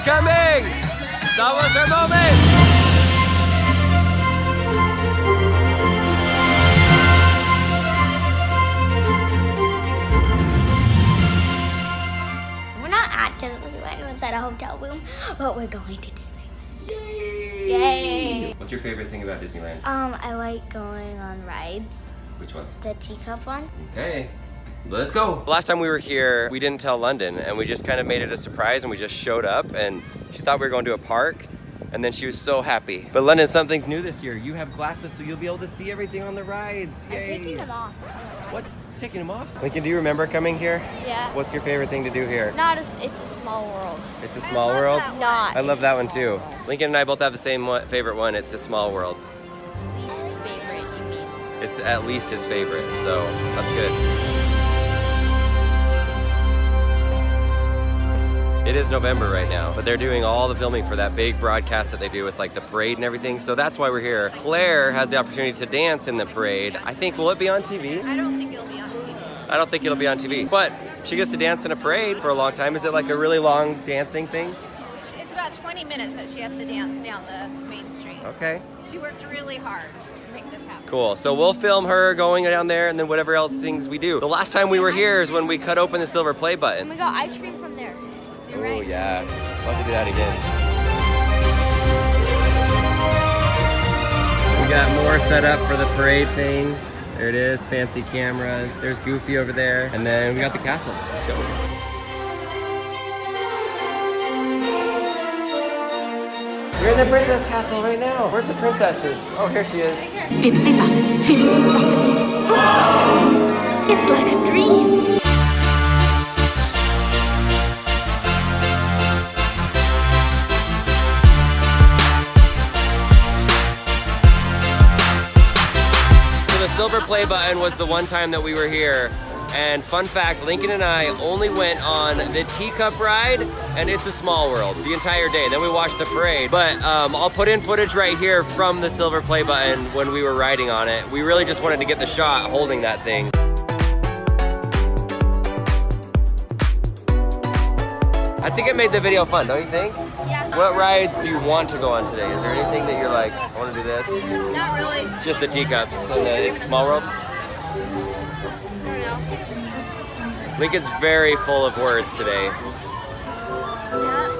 coming! That was her moment! We're not at Disneyland, we're inside a hotel room, but we're going to Disneyland. Yay! What's your favorite thing about Disneyland? I like going on rides. Which ones? The teacup one. Okay, let's go. Last time we were here, we didn't tell London, and we just kind of made it a surprise, and we just showed up, and she thought we were going to a park, and then she was so happy. But London, something's new this year. You have glasses, so you'll be able to see everything on the rides. Yay. I'm taking them off. What's taking them off? Lincoln, do you remember coming here? Yeah. What's your favorite thing to do here? It's a small world. It's a small world? Not. I love It's that a one small too. world. Lincoln and I both have the same favorite one. It's a small world. Least favorite, you mean? It's at least his favorite, so that's good. It is November right now, but they're doing all the filming for that big broadcast that they do with like the parade and everything, so that's why we're here. Claire has the opportunity to dance in the parade. I think, will it be on TV? I don't think it'll be on TV. I don't think it'll be on TV, but she gets to dance in a parade for a long time. Is it like a really long dancing thing? It's about 20 minutes that she has to dance down the main street. Okay. She worked really hard to make this happen. Cool, so we'll film her going down there and then whatever else things we do. The last time we were here is when we cut open the silver play button. We got ice cream from there. Oh yeah, love to do that again. We got more set up for the parade thing. There it is, fancy cameras. There's Goofy over there. And then we got the castle. Let's go. We're in the princess castle right now. Where's the princesses? Oh, here she is. It's like a dream. The silver play button was the one time that we were here, and fun fact, Lincoln and I only went on the teacup ride and It's a Small World the entire day. Then we watched the parade, but I'll put in footage right here from the silver play button when we were riding on it. We really just wanted to get the shot holding that thing. I think it made the video fun, don't you think? Yeah. What rides do you want to go on today? Is there anything that you're like, I want to do this? Not really. Just the teacups and the It's a Small World? I don't know. Lincoln's very full of words today. Yeah.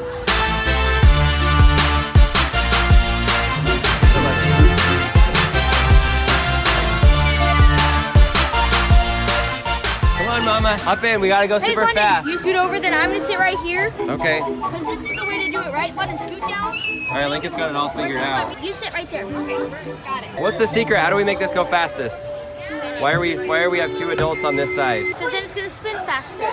Come on, Mama. Hop in. We gotta go Hey, super London, fast. you scoot over, then I'm gonna sit right here. Okay. All Because this is the way to do it, right? London, scoot down. right, Lincoln's got it all figured out. You sit right there. Okay. Got it. What's the secret? How do we make this go fastest? Why are we have two adults on this side? Because then it's gonna spin faster.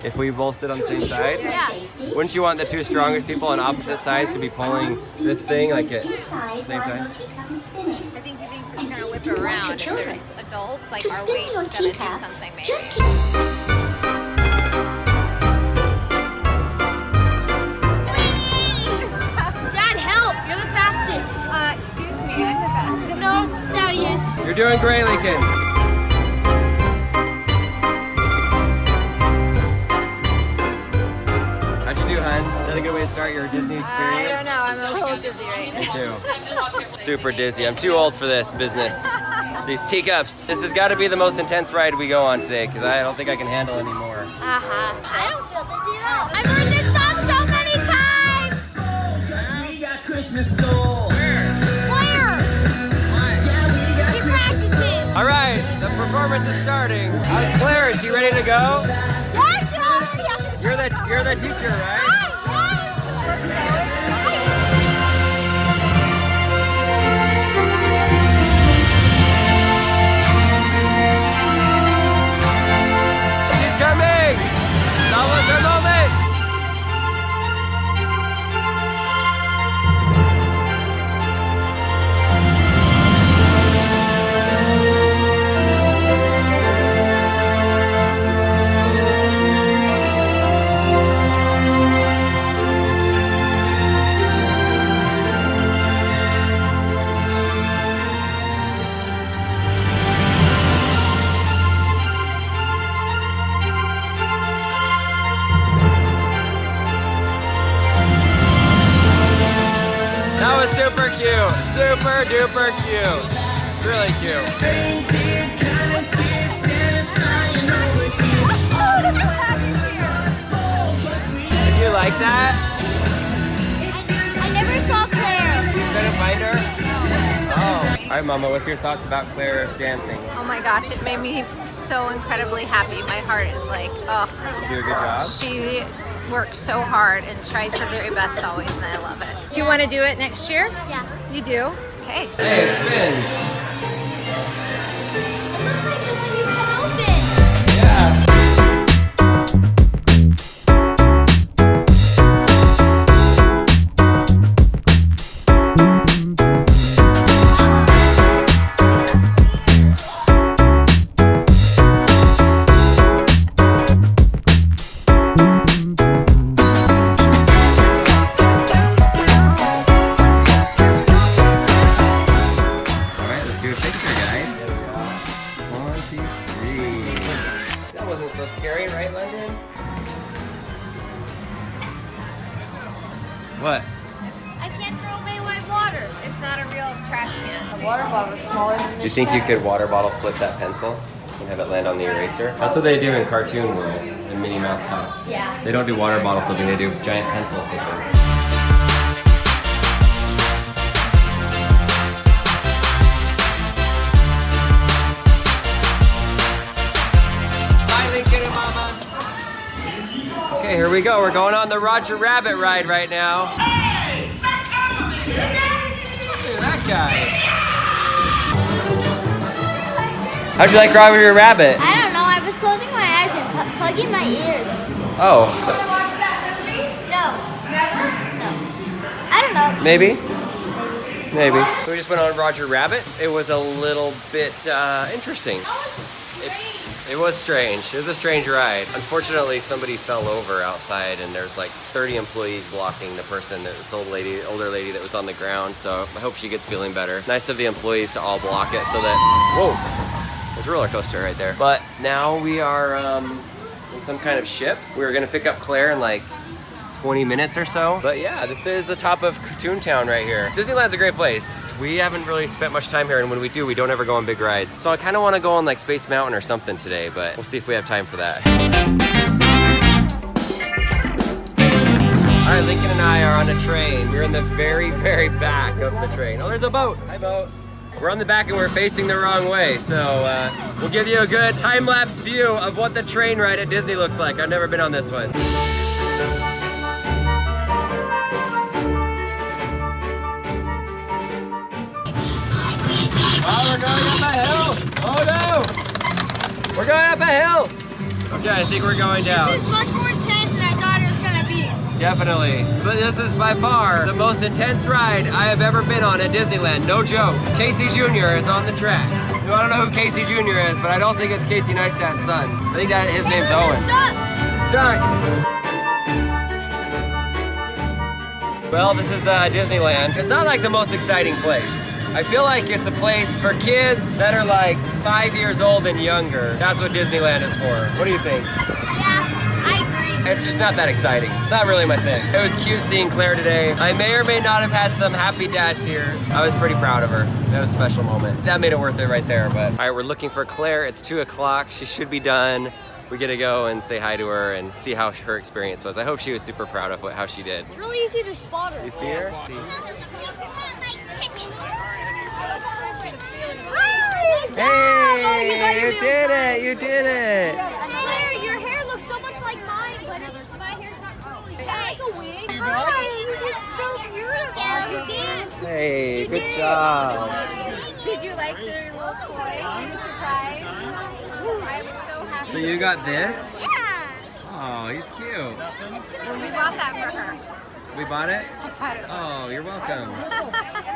If we both sit on the same side? Yeah. Wouldn't you want the two strongest people on opposite sides to be pulling this thing like at the same time? I think he thinks it's gonna whip around. If there's adults, like our weight's gonna do something maybe. Dad, help! You're the fastest. Excuse me, I'm the fastest. No, Daddy is. You're doing great, Lincoln. How'd you do, hon? Is that a good way to start your Disney experience? I don't know, I'm a little dizzy right now. Me too. Super dizzy. I'm too old for this business. These teacups. This has got to be the most intense ride we go on today because I don't think I can handle anymore. I don't feel dizzy at all. I've heard this song so many times. We got Christmas soul. Claire, she practices. All right, the performance is starting. How's Claire? Is she ready to go? Yes, she already has to You're the teacher, right? She's coming! That was her moment! Super duper cute. Really cute. Reindeer kinda cheer, Santa's flying over here. Did you like that? I never saw Claire. Couldn't find her? Oh. All right, Mama, what's your thoughts about Claire dancing? Oh my gosh, it made me so incredibly happy. My heart is like, oh. Do a good job? She works so hard and tries her very best always, and I love it. Do you want to do it next year? Yeah. You do? Okay. Hey, it spins. It looks like the one you cut open. Yeah. So scary, right, London? What? I can't throw away my water. It's not a real trash can. The water bottle is smaller than Do you think you could water bottle flip that pencil and have it land on the eraser? That's what they do in Cartoon World, in Minnie Mouse House. Yeah. They don't do water bottle flipping, they do giant pencil flipping. Okay, here we go. We're going on the Roger Rabbit ride right now. Hey! Look at that guy. How'd you like Roger Rabbit? I don't know. I was closing my eyes and plugging my ears. Oh. Want to watch that movie? No. Never? No. I don't know. Maybe. Maybe. So we just went on Roger Rabbit. It was a little bit interesting. It was strange. It was a strange ride. Unfortunately, somebody fell over outside, and there's like 30 employees blocking the person, this older lady that was on the ground. So I hope she gets feeling better. Nice of the employees to all block it so that, whoa, there's a roller coaster right there. But now we are in some kind of ship. We were gonna pick up Claire in like 20 minutes or so. But yeah, this is the top of Toontown right here. Disneyland's a great place. We haven't really spent much time here, and when we do, we don't ever go on big rides. So I kind of want to go on like Space Mountain or something today, but we'll see if we have time for that. All right, Lincoln and I are on a train. We're in the very, very back of the train. Oh, there's a boat. Hi, boat. We're on the back and we're facing the wrong way, so we'll give you a good time-lapse view of what the train ride at Disney looks like. I've never been on this one. Oh, we're going up a hill! Oh no! We're going up a hill! Okay, I think we're going down. This is much more intense than I thought it was gonna be. Definitely. But this is by far the most intense ride I have ever been on at Disneyland. No joke. Casey Jr. is on the track. I don't know who Casey Jr. is, but I don't think it's Casey Neistat's son. I think that his name's Owen. Ducks! Well, this is Disneyland. It's not like the most exciting place. I feel like it's a place for kids that are like 5 years old and younger. That's what Disneyland is for. What do you think? Yeah, I agree. It's just not that exciting. It's not really my thing. It was cute seeing Claire today. I may or may not have had some happy dad tears. I was pretty proud of her. That was a special moment. That made it worth it right there. But all right, we're looking for Claire. It's 2 o'clock. She should be done. We get to go and say hi to her and see how her experience was. I hope she was super proud of how she did. It's really easy to spot her. You see her? Hey, you did it! You did it! Claire, your hair looks so much like mine, but my hair's not curly. Yeah, it's a wig. Hi, you did so beautiful. Yeah, you did. Hey, good job. Did you like their little toy? Were you surprised? I was so happy. So you got this? Yeah. Oh, he's cute. We bought that for her. We bought it? Oh, you're welcome.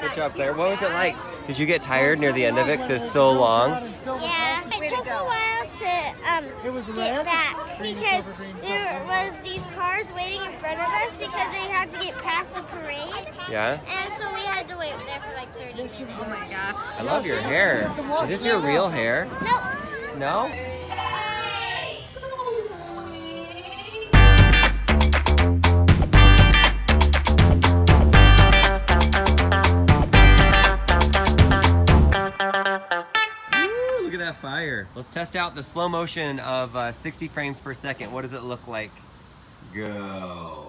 Good job, Claire. What was it like? Did you get tired near the end of it because it's so long? Yeah, it took a while to get back because there was these cars waiting in front of us because they had to get past the parade. Yeah? And so we had to wait there for like 30 minutes. Oh my gosh. I love your hair. Is this your real hair? Nope. No? fire. Let's test out the slow motion of 60 frames per second. What does it look like? Go.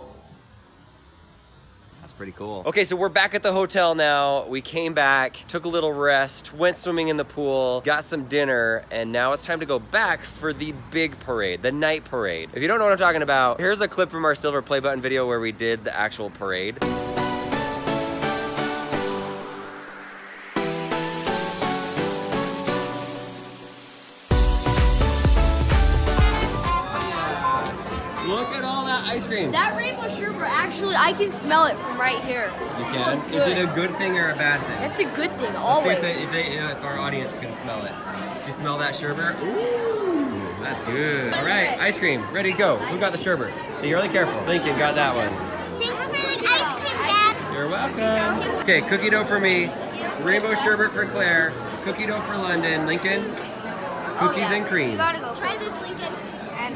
That's pretty cool. Okay, so we're back at the hotel now. We came back, took a little rest, went swimming in the pool, got some dinner, and now it's time to go back for the big parade, the night parade. If you don't know what I'm talking about, here's a clip from our Silver Play Button video where we did the actual parade. Look at all that ice cream. That rainbow sherbet, actually, I can smell it from right here. You smells can? good. Is it a good thing or a bad thing? It's a good thing, Let's always. see if our audience can smell it. Do you smell that sherbet? Ooh, that's good. All right, ice cream, ready to go. Who got the sherbet? Be really careful. Lincoln got that one. Thanks for the ice cream, Dad. You're welcome. Okay, cookie dough for me, rainbow sherbet for Claire, cookie dough for London, Lincoln, cookies and cream. You gotta go. Try this, Lincoln.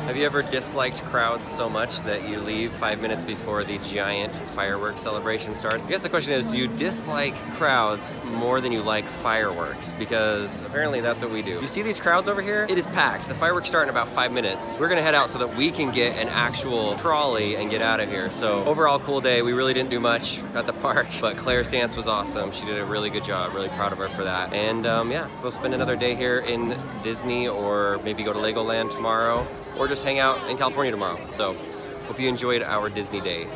Have you ever disliked crowds so much that you leave 5 minutes before the giant fireworks celebration starts? I guess the question is, do you dislike crowds more than you like fireworks? Because apparently that's what we do. You see these crowds over here? It is packed. The fireworks start in about 5 minutes. We're gonna head out so that we can get an actual trolley and get out of here. So overall, cool day. We really didn't do much at the park, but Claire's dance was awesome. She did a really good job. Really proud of her for that. And yeah, we'll spend another day here in Disney, or maybe go to Legoland tomorrow, or just hang out in California tomorrow. So, hope you enjoyed our Disney day.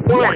One.